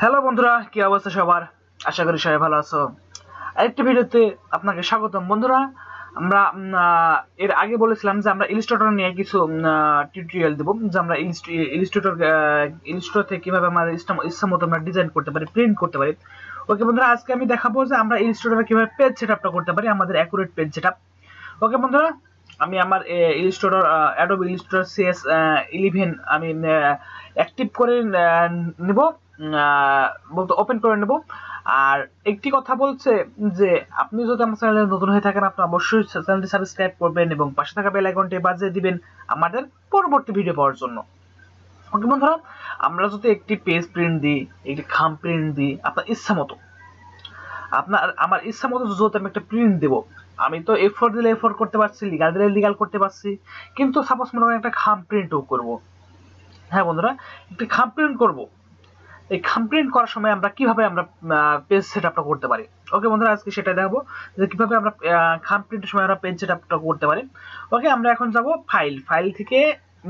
Hello বন্ধুরা, কি অবস্থা সবার? আশা করি সবাই ভালো আছো। আরেকটা ভিডিওতে আপনাকে স্বাগতম। বন্ধুরা, আমরা এর আগে বলেছিলাম যে আমরা ইলাস্ট্রেটর নিয়ে কিছু টিউটোরিয়াল দেব, যে আমরা ইলাস্ট্রেটর থেকে কিভাবে আমাদের ইচ্ছা মতো আমরা ডিজাইন করতে পারি, প্রিন্ট করতে পারি। ওকে বন্ধুরা, আজকে আমি দেখাবো যে আমরা ইলাস্ট্রেটরে কিভাবে পেজ সেটআপটা করতে পারি, আমাদের অ্যাকুরেট পেজ সেটআপ। ওকে বন্ধুরা, আমি আমার ইলাস্ট্রেটর অ্যাডোবি ইলাস্ট্রেটর CS11 আমি অ্যাক্টিভ করে নেব, বলতে ওপেন করে নেব। আর একটি কথা বলছে যে আপনি যদি আমার চ্যানেলে নতুন হয়ে থাকেন, আপনি অবশ্যই চ্যানেলটি সাবস্ক্রাইব করবেন এবং পাশে থাকা বেল আইকনটি বাজিয়ে দিবেন আমাদের পরবর্তী ভিডিও পাওয়ার জন্য। ওকে বন্ধুরা, আমরা যদি একটি পেজ প্রিন্ট দিই, একটি খাম প্রিন্ট দিই আপনার ইচ্ছা মতো, আমার ইচ্ছা মতো যদি আমি একটা প্রিন্ট দেবো, আমি তো A4 দিলে A4 করতে পারছি, লিগাল দিলে লিগাল করতে পারছি, কিন্তু সাপোজ মনে করেন একটা খাম প্রিন্টও করবো। হ্যাঁ বন্ধুরা, একটি খাম প্রিন্ট করবো। এই খাম প্রিন্ট করার সময় আমরা কিভাবে আমরা পেজ সেটআপটা করতে পারি। ওকে বন্ধুরা, আজকে সেটা দেখাবো যে কিভাবে আমরা খাম প্রিন্টের সময় আমরা পেজ সেটআপটা করতে পারি। ওকে, আমরা এখন যাব ফাইল থেকে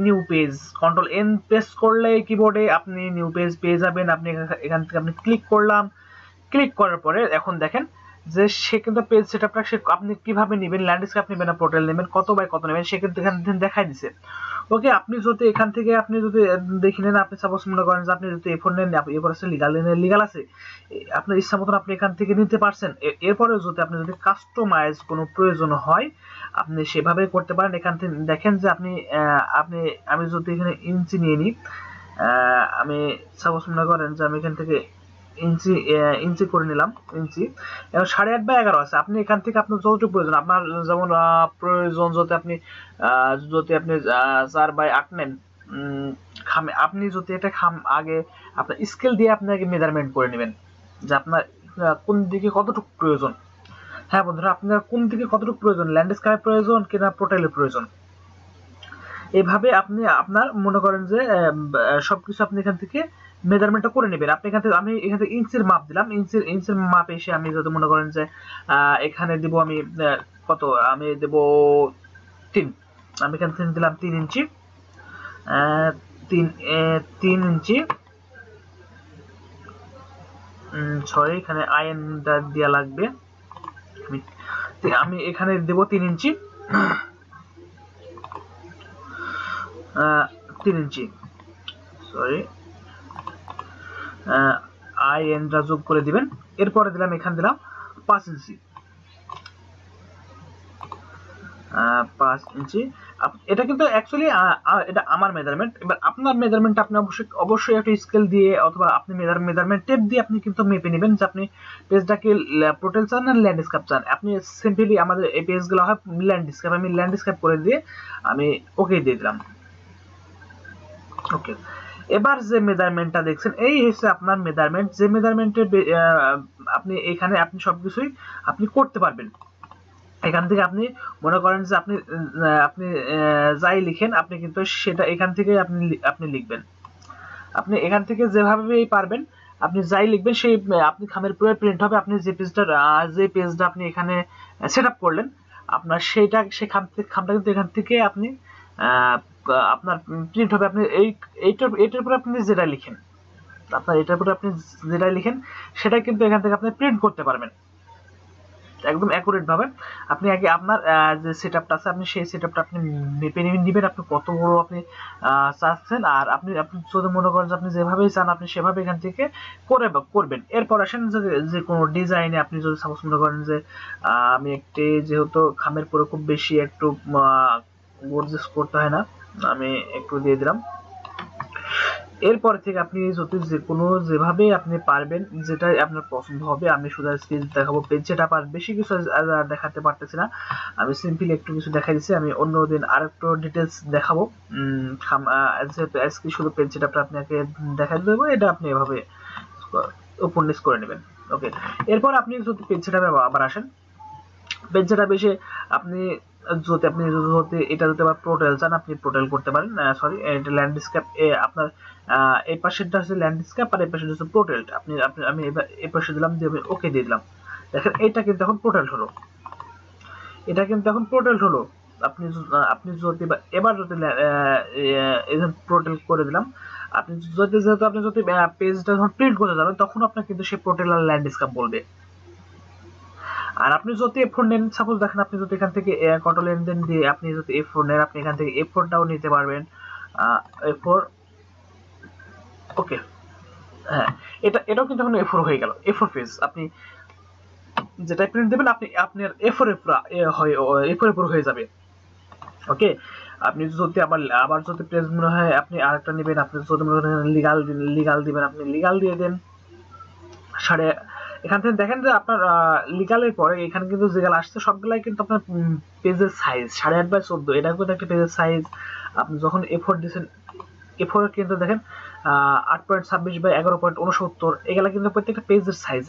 নিউ পেজ, Ctrl+N প্রেস করলে কিবোর্ডে আপনি নিউ পেজ পেয়ে যাবেন। আপনি এখান থেকে আপনি ক্লিক করলাম, ক্লিক করার পরে এখন দেখেন যে সে কিন্তু পেজ সেটআপটা আপনি কিভাবে নেবেন, ল্যান্ডস্কেপ নেবেন না পোর্ট্রেট নেবেন, কত বাই কত নেবেন, সে কিন্তু এখান থেকে দেখাই দিছে। ওকে, আপনি যদি এখান থেকে আপনি যদি দেখে নেন, আপনি সাপোজ মনে করেন যে আপনি যদি A4 নেন, A4 আছে, লিগাল আছে, আপনার ইচ্ছা মতন আপনি এখান থেকে নিতে পারছেন। এরপরে যদি আপনি যদি কাস্টমাইজ কোনো প্রয়োজন হয়, আপনি সেভাবে করতে পারেন। এখান থেকে দেখেন যে আমি যদি এখানে ইঞ্চি নিয়ে নিই, আমি সাপোজ মনে করেন যে আমি এখান থেকে ইঞ্চি করে নিলাম, ইঞ্চি এবং 8.5/11 আছে। আপনি এখান থেকে আপনার যতটুকু প্রয়োজন, আপনার যেমন প্রয়োজন, যদি আপনি 4/8 নেন, খামে আপনি যদি এটা খাম আগে আপনার স্কেল দিয়ে আপনি আগে মেজারমেন্ট করে নেবেন যে আপনার কোন দিকে কতটুকু প্রয়োজন। হ্যাঁ বন্ধুরা, আপনার কোন দিকে কতটুকু প্রয়োজন, ল্যান্ডস্কেপের প্রয়োজন কিনা পোর্ট্রেটের প্রয়োজন, এইভাবে আপনি আপনার মনে করেন যে সবকিছু আপনি এখান থেকে মেজারমেন্টটা করে নেবেন। আপনি আমি এখান থেকে ইঞ্চির মাপ দিলাম, ইঞ্চির মাপ এসে আমি যদি মনে করেন যে এখানে দিব আমি কত, আমি দেব 3, আমি এখান থেকে দিলাম 3 ইঞ্চি, 3 ইঞ্চি, সরি এখানে আইএনটা দেওয়া লাগবে। আমি এখানে দেব 3 ইঞ্চি, 3 ইঞ্চি, সরি আইএনটা যোগ করে দিবেন। এরপরে দিলাম এখানে দিলাম 5 ইঞ্চি, 5 ইঞ্চি। এটা কিন্তু অ্যাকচুয়ালি এটা আমার মেজারমেন্ট। এবার আপনার মেজারমেন্ট আপনি অবশ্যই একটা স্কেল দিয়ে অথবা আপনি মেজারমেন্ট টেপ দিয়ে আপনি কিন্তু মেপে নেবেন যে আপনি পেজটাকে পোর্ট্রেট চান না ল্যান্ডস্কেপ চান। আপনি সিম্পলি আমাদের এই পেজগুলো হয় ল্যান্ডস্কেপ, আমি ল্যান্ডস্কেপ করে দিয়ে আমি ওকে দিয়ে দিলাম। ওকে, এবার যে মেজারমেন্টটা দেখছেন এই হচ্ছে আপনার মেজারমেন্ট, যে মেজারমেন্টের আপনি এখানে আপনি সবকিছুই আপনি করতে পারবেন। এখান থেকে আপনি মনে করেন যে আপনি যাই লিখেন, আপনি কিন্তু সেটা এখান থেকে আপনি লিখবেন। আপনি এখান থেকে যেভাবেই পারবেন আপনি যাই লিখবেন সেই আপনি খামের পুরো প্রিন্ট হবে। আপনি যে পেজটা আপনি এখানে সেটআপ করলেন, আপনার সেই খামটা কিন্তু এখান থেকে আপনি আপনার প্রিন্ট হবে। আপনি এইটার উপরে আপনি যেটা লিখেন, আপনার এটার উপরে আপনি যেটা লিখেন সেটা কিন্তু এখান থেকে আপনি প্রিন্ট করতে পারবেন একদম অ্যাকুরেট ভাবে। আপনি আগে আপনার যে সেটআপটা আছে আপনি সেই সেটআপটা আপনি মেপে নেবেন, আপনি কত বড় আপনি চাচ্ছেন। আর আপনি যদি মনে করেন যে আপনি যেভাবেই চান আপনি সেভাবে এখান থেকে করবেন। এরপর আসেন যে কোনো ডিজাইনে আপনি যদি সাপোজ মনে করেন যে আমি একটি যেহেতু খামের পরে খুব বেশি একটু গর্জিয়াস করতে হয় না, আমি একটু দিয়ে দিলাম। এরপর থেকে আপনি যদি যে কোনো যেভাবে আপনি পারবেন, যেটা আপনার পছন্দ হবে। আমি শুধু স্কেচ দেখাবো, পেজ সেটআপ আর বেশি কিছু দেখাতে পারতেছি না, আমি সিম্পলি একটু কিছু দেখাই দিচ্ছি। আমি অন্যদিন আরেকটু ডিটেলস দেখাবো। আজকে শুধু পেজ সেটআপটা আপনাকে দেখাই দেবো, এটা আপনি এভাবে উপন্যাস করে নেবেন। ওকে, এরপর আপনি যদি পেজ সেটআপে আবার আসেন, পেজ সেটআপ এসে আপনি যদি এটা যদি আবার পোর্ট্রেট চান আপনি পোর্ট্রেট করতে পারেন। সরি, এটা ল্যান্ডস্কেপ, আপনার এই পাশেরটা হচ্ছে ল্যান্ডস্কেপ আর এই পাশেরটা হচ্ছে পোর্ট্রেট। আমি এবার এই পাশে দিলাম, দিয়ে আমি ওকে দিয়ে দিলাম। দেখেন এটা কিন্তু এখন পোর্ট্রেট হলো, এটা কিন্তু এখন পোর্ট্রেট হলো। আপনি যদি এবার যদি পোর্ট্রেট করে দিলাম, আপনি যেহেতু আপনি যদি পেজটা যখন প্রিন্ট করতে যাবেন তখন আপনার কিন্তু সেই পোর্টাল ল্যান্ডস্কেপ বলবে। আর আপনি যদি F4 নেন, সাপোজ দেখেন আপনি যদি এখান থেকে কন্ট্রোল এন দিয়ে আপনি যদি F4 নেন, আপনি এখান থেকে F4টাও নিতে পারবেন। F4 ওকে, হ্যাঁ এটাও কিন্তু এখন A4 হয়ে গেল, A4 পেজ। আপনি যেটা প্রিন্ট দেবেন আপনি আপনার A4 এর পুরো হয়ে যাবে। ওকে, আপনি যদি আবার যদি পেজ মনে হয় আপনি আরেকটা নেবেন, আপনি যদি মনে হয় লিগাল দিবেন, আপনি লিগাল দিয়ে দেন। এখান থেকে দেখেন যে আপনার লিগালের পরে এখানে কিন্তু যেগুলো আসছে সবগুলাই কিন্তু আপনার পেজের সাইজ 8.5/14, এটা কিন্তু একটা পেজের সাইজ। আপনি যখন A4 দিচ্ছেন, A4 কিন্তু দেখেন 8.26/11.69, এগুলা কিন্তু প্রত্যেকটা পেজের সাইজ।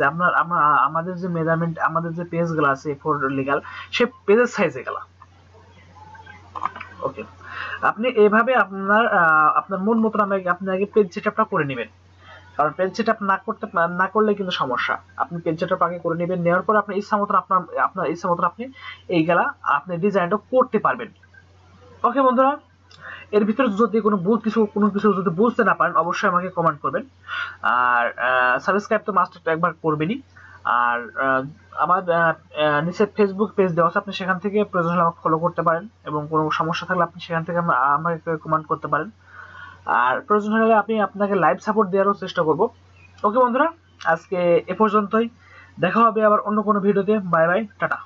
আমাদের যে মেজারমেন্ট, আমাদের যে পেজগুলো আছে A4 লিগাল, সে পেজের সাইজ এগুলা। ওকে, আপনি এইভাবে আপনার মন মতন আপনি আগে পেজ সেটআপটা করে নেবেন, কারণ পেজ সেটআপ না করলে কিন্তু সমস্যা। আপনি পেজ সেটআপ আগে করে নেবেন, নেওয়ার পর আপনি ইচ্ছা মতন আপনার ইচ্ছা মতন আপনি এইগুলা আপনি ডিজাইনটা করতে পারবেন। ওকে বন্ধুরা, এর ভিতরে যদি কোনো কিছু যদি বুঝতে না পারেন অবশ্যই আমাকে কমেন্ট করবেন। আর সাবস্ক্রাইব তো মাস্ট একবার করবেনই। আর আমার নিচে ফেসবুক পেজ দেওয়া আছে, আপনি সেখান থেকে প্রয়োজন হলে আমাকে ফলো করতে পারেন, এবং কোনো সমস্যা থাকলে আপনি সেখান থেকে আমাকে কমেন্ট করতে পারেন। আর প্রয়োজন হলে আপনাকে লাইভ সাপোর্ট দেওয়ারও চেষ্টা করব। ওকে বন্ধুরা, আজকে এ পর্যন্তই, দেখা হবে আবার অন্য কোনো ভিডিওতে। Bye bye, tata.